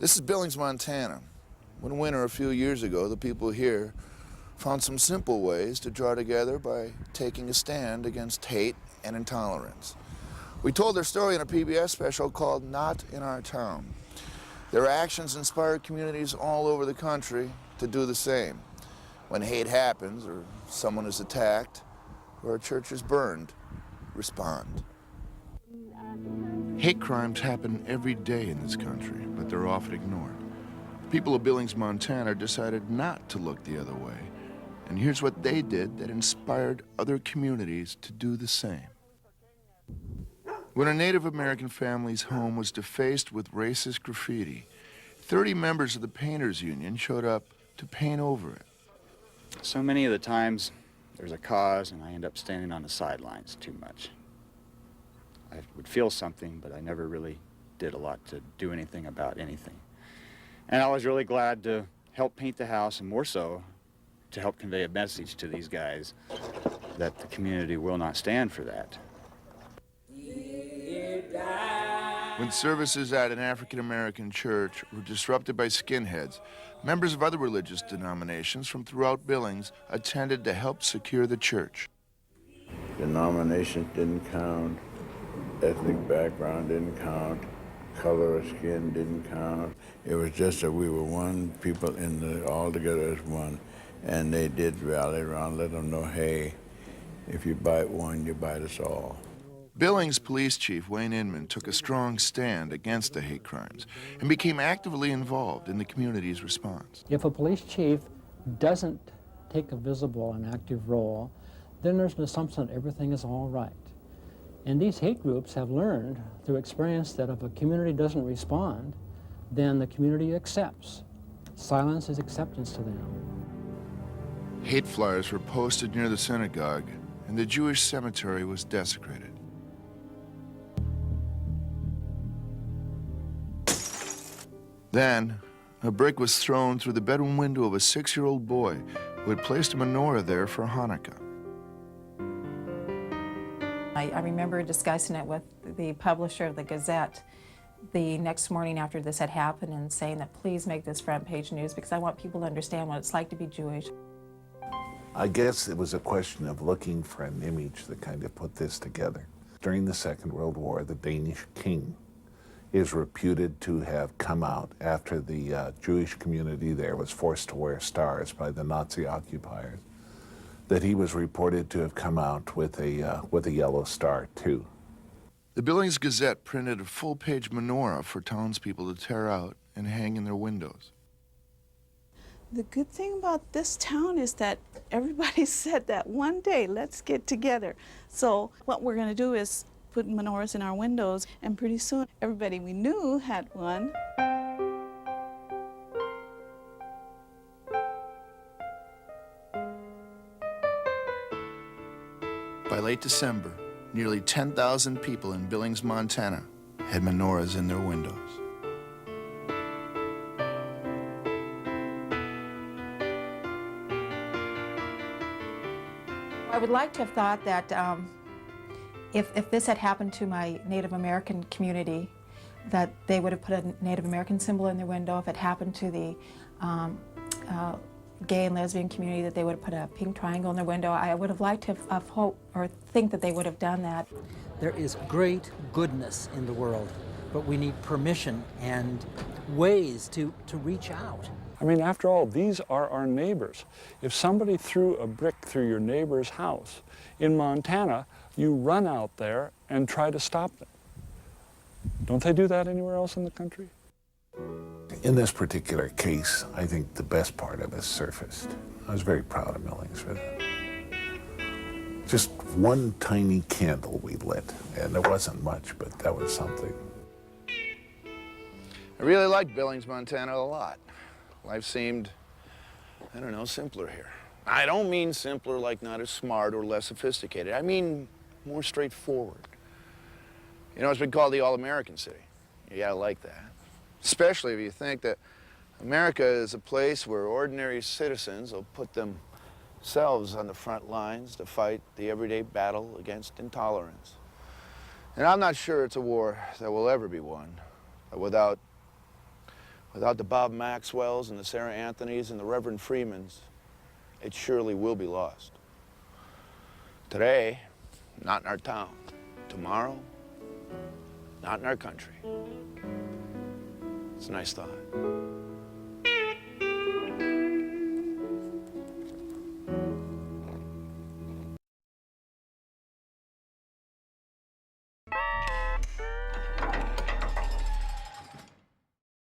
This is Billings, Montana. One winter a few years ago, the people here found some simple ways to draw together by taking a stand against hate and intolerance. We told their story in a PBS special called Not In Our Town. Their actions inspired communities all over the country to do the same. When hate happens, or someone is attacked, or a church is burned, respond. Hate crimes happen every day in this country, but they're often ignored. The people of Billings, Montana decided not to look the other way. And here's what they did that inspired other communities to do the same. When a Native American family's home was defaced with racist graffiti, 30 members of the Painters Union showed up to paint over it. So many of the times, there's a cause and I end up standing on the sidelines too much. I would feel something, but I never really did a lot to do anything about anything. And I was really glad to help paint the house, and more so, to help convey a message to these guys that the community will not stand for that. When services at an African-American church were disrupted by skinheads, members of other religious denominations from throughout Billings attended to help secure the church. Denomination didn't count, ethnic background didn't count, color of skin didn't count. It was just that we were one, people all together as one, and they did rally around, let them know, hey, if you bite one, you bite us all. Billings Police Chief Wayne Inman took a strong stand against the hate crimes and became actively involved in the community's response. If a police chief doesn't take a visible and active role, then there's an assumption that everything is all right. And these hate groups have learned through experience that if a community doesn't respond, then the community accepts. Silence is acceptance to them. Hate flyers were posted near the synagogue, and the Jewish cemetery was desecrated. Then, a brick was thrown through the bedroom window of a 6-year-old boy who had placed a menorah there for Hanukkah. I remember discussing it with the publisher of the Gazette the next morning after this had happened and saying that please make this front page news because I want people to understand what it's like to be Jewish. I guess it was a question of looking for an image that kind of put this together. During the Second World War, the Danish king is reputed to have come out after the Jewish community there was forced to wear stars by the Nazi occupiers, that he was reported to have come out with a yellow star too. The Billings Gazette printed a full-page menorah for townspeople to tear out and hang in their windows. The good thing about this town is that everybody said that one day, let's get together. So what we're going to do is put menorahs in our windows, and pretty soon everybody we knew had one. By late December, nearly 10,000 people in Billings, Montana had menorahs in their windows. I would like to have thought that if this had happened to my Native American community, that they would have put a Native American symbol in their window. If it happened to the gay and lesbian community, that they would have put a pink triangle in their window. I would have liked to have hoped or think that they would have done that. There is great goodness in the world, but we need permission and ways to reach out. I mean, after all, these are our neighbors. If somebody threw a brick through your neighbor's house in Montana, you run out there and try to stop them. Don't they do that anywhere else in the country? In this particular case, I think the best part of it surfaced. I was very proud of Billings for that. Just one tiny candle we lit, and it wasn't much, but that was something. I really liked Billings, Montana a lot. Life seemed, I don't know, simpler here. I don't mean simpler like not as smart or less sophisticated. I mean more straightforward. You know, it's been called the all-American city. You gotta like that. Especially if you think that America is a place where ordinary citizens will put themselves on the front lines to fight the everyday battle against intolerance. And I'm not sure it's a war that will ever be won without Without the Bob Maxwells and the Sarah Anthonys and the Reverend Freemans, it surely will be lost. Today, not in our town. Tomorrow, not in our country. It's a nice thought.